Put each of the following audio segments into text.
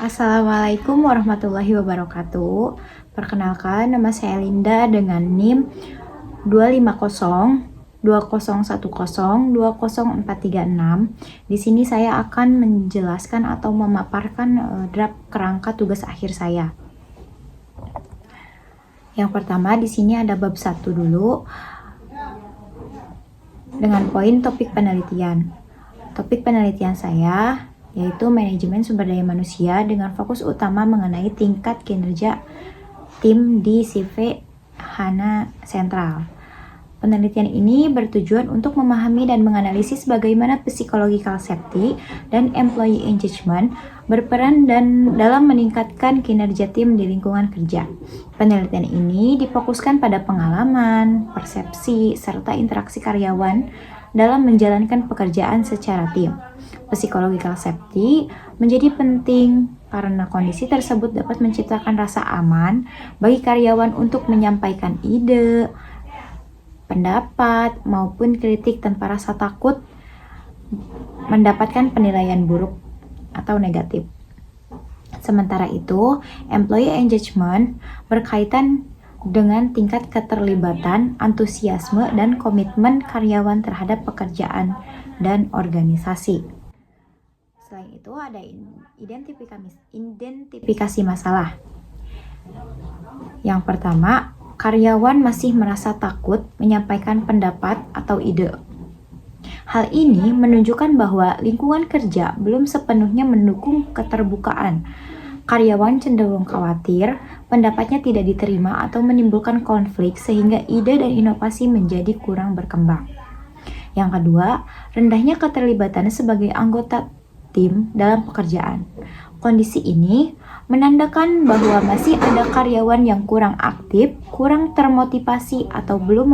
Assalamualaikum warahmatullahi wabarakatuh. Perkenalkan, nama saya Linda dengan NIM 250 2010 20436. Di sini saya akan menjelaskan atau memaparkan draft kerangka tugas akhir saya. Yang pertama di sini ada bab 1 dulu dengan poin topik penelitian. Topik penelitian saya yaitu manajemen sumber daya manusia dengan fokus utama mengenai tingkat kinerja tim di CV HANA Sentral. Penelitian ini bertujuan untuk memahami dan menganalisis bagaimana psychological safety dan employee engagement berperan dalam meningkatkan kinerja tim di lingkungan kerja. Penelitian ini difokuskan pada pengalaman, persepsi, serta interaksi karyawan dalam menjalankan pekerjaan secara tim. Psychological safety menjadi penting karena kondisi tersebut dapat menciptakan rasa aman bagi karyawan untuk menyampaikan ide, pendapat, maupun kritik tanpa rasa takut mendapatkan penilaian buruk atau negatif. Sementara itu, employee engagement berkaitan dengan tingkat keterlibatan, antusiasme, dan komitmen karyawan terhadap pekerjaan dan organisasi. Selain itu, ada identifikasi masalah. Yang pertama, karyawan masih merasa takut menyampaikan pendapat atau ide. Hal ini menunjukkan bahwa lingkungan kerja belum sepenuhnya mendukung keterbukaan. Karyawan cenderung khawatir pendapatnya tidak diterima atau menimbulkan konflik sehingga ide dan inovasi menjadi kurang berkembang. Yang kedua, rendahnya keterlibatan sebagai anggota tim dalam pekerjaan. Kondisi ini menandakan bahwa masih ada karyawan yang kurang aktif, kurang termotivasi, atau belum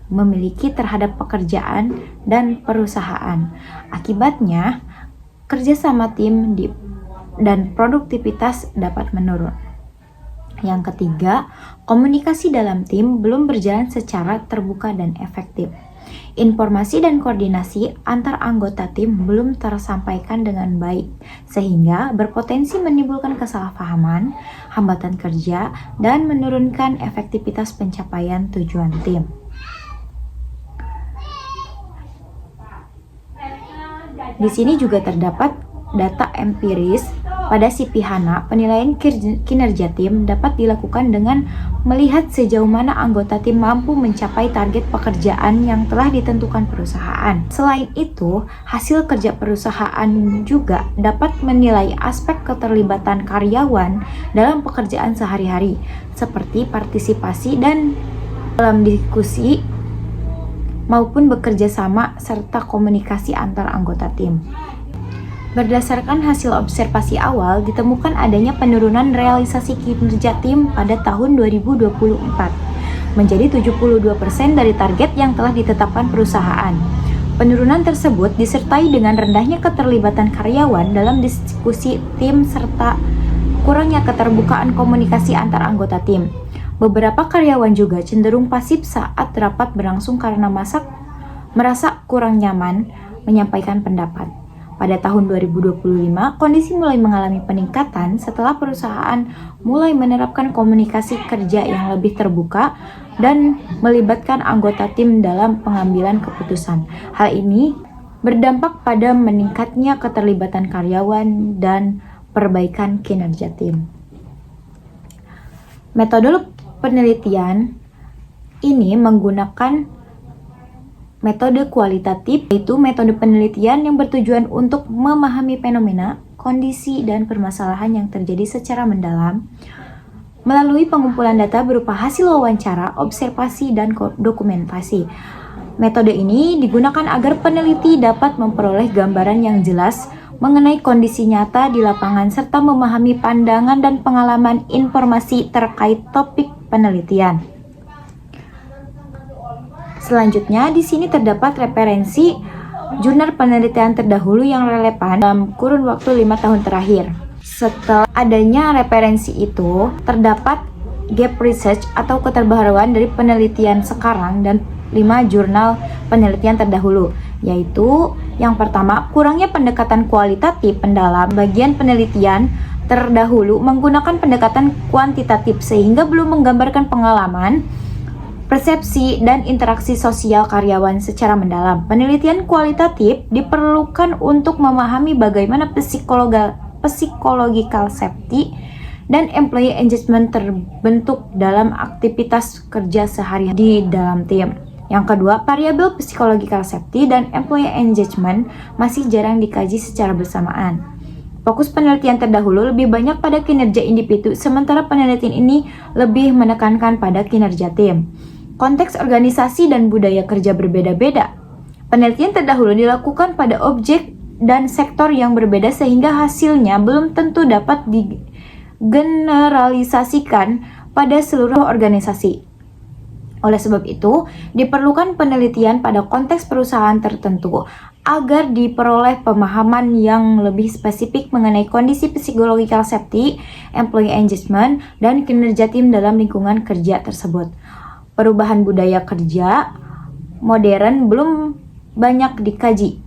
memiliki terhadap pekerjaan dan perusahaan. Akibatnya, kerjasama tim dan produktivitas dapat menurun. Yang ketiga, komunikasi dalam tim belum berjalan secara terbuka dan efektif. Informasi dan koordinasi antar anggota tim belum tersampaikan dengan baik, sehingga berpotensi menimbulkan kesalahpahaman, hambatan kerja, dan menurunkan efektivitas pencapaian tujuan tim. Di sini juga terdapat data empiris. Pada CV HANA, penilaian kinerja tim dapat dilakukan dengan melihat sejauh mana anggota tim mampu mencapai target pekerjaan yang telah ditentukan perusahaan. Selain itu, hasil kerja perusahaan juga dapat menilai aspek keterlibatan karyawan dalam pekerjaan sehari-hari, seperti partisipasi dan dalam diskusi maupun bekerja sama serta komunikasi antar anggota tim. Berdasarkan hasil observasi awal, ditemukan adanya penurunan realisasi kinerja tim pada tahun 2024 menjadi 72% dari target yang telah ditetapkan perusahaan. Penurunan tersebut disertai dengan rendahnya keterlibatan karyawan dalam diskusi tim serta kurangnya keterbukaan komunikasi antar anggota tim. Beberapa karyawan juga cenderung pasif saat rapat berlangsung karena merasa kurang nyaman menyampaikan pendapat. Pada tahun 2025, kondisi mulai mengalami peningkatan setelah perusahaan mulai menerapkan komunikasi kerja yang lebih terbuka dan melibatkan anggota tim dalam pengambilan keputusan. Hal ini berdampak pada meningkatnya keterlibatan karyawan dan perbaikan kinerja tim. Metode penelitian ini menggunakan metode kualitatif, yaitu metode penelitian yang bertujuan untuk memahami fenomena, kondisi, dan permasalahan yang terjadi secara mendalam melalui pengumpulan data berupa hasil wawancara, observasi, dan dokumentasi. Metode ini digunakan agar peneliti dapat memperoleh gambaran yang jelas mengenai kondisi nyata di lapangan serta memahami pandangan dan pengalaman informasi terkait topik penelitian. Selanjutnya, di sini terdapat referensi jurnal penelitian terdahulu yang relevan dalam kurun waktu 5 tahun terakhir. Setelah adanya referensi itu, terdapat gap research atau keterbaruan dari penelitian sekarang dan 5 jurnal penelitian terdahulu. yaitu yang pertama, kurangnya pendekatan kualitatif pendalam. Bagian penelitian terdahulu menggunakan pendekatan kuantitatif sehingga belum menggambarkan pengalaman, persepsi, dan interaksi sosial karyawan secara mendalam. Penelitian kualitatif diperlukan untuk memahami bagaimana psychological safety dan employee engagement terbentuk dalam aktivitas kerja sehari-hari di dalam tim. Yang kedua, variabel psychological safety dan employee engagement masih jarang dikaji secara bersamaan. Fokus penelitian terdahulu lebih banyak pada kinerja individu, sementara penelitian ini lebih menekankan pada kinerja tim. Konteks organisasi dan budaya kerja berbeda-beda. Penelitian terdahulu dilakukan pada objek dan sektor yang berbeda sehingga hasilnya belum tentu dapat digeneralisasikan pada seluruh organisasi. Oleh sebab itu, diperlukan penelitian pada konteks perusahaan tertentu agar diperoleh pemahaman yang lebih spesifik mengenai kondisi psychological safety, employee engagement, dan kinerja tim dalam lingkungan kerja tersebut. Perubahan budaya kerja modern belum banyak dikaji.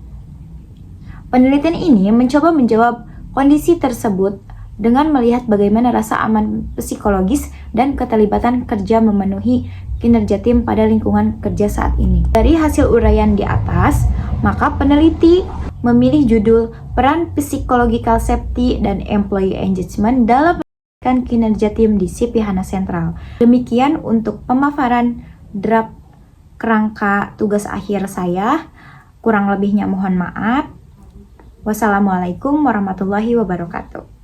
Penelitian ini mencoba menjawab kondisi tersebut dengan melihat bagaimana rasa aman psikologis dan keterlibatan kerja memenuhi kinerja tim pada lingkungan kerja saat ini. Dari hasil uraian di atas, maka peneliti memilih judul Peran Psychological Safety dan Employee Engagement dalam meningkatkan kinerja tim di CV HANA Sentral. Demikian untuk pemaparan draft kerangka tugas akhir saya. Kurang lebihnya mohon maaf. Wassalamualaikum warahmatullahi wabarakatuh.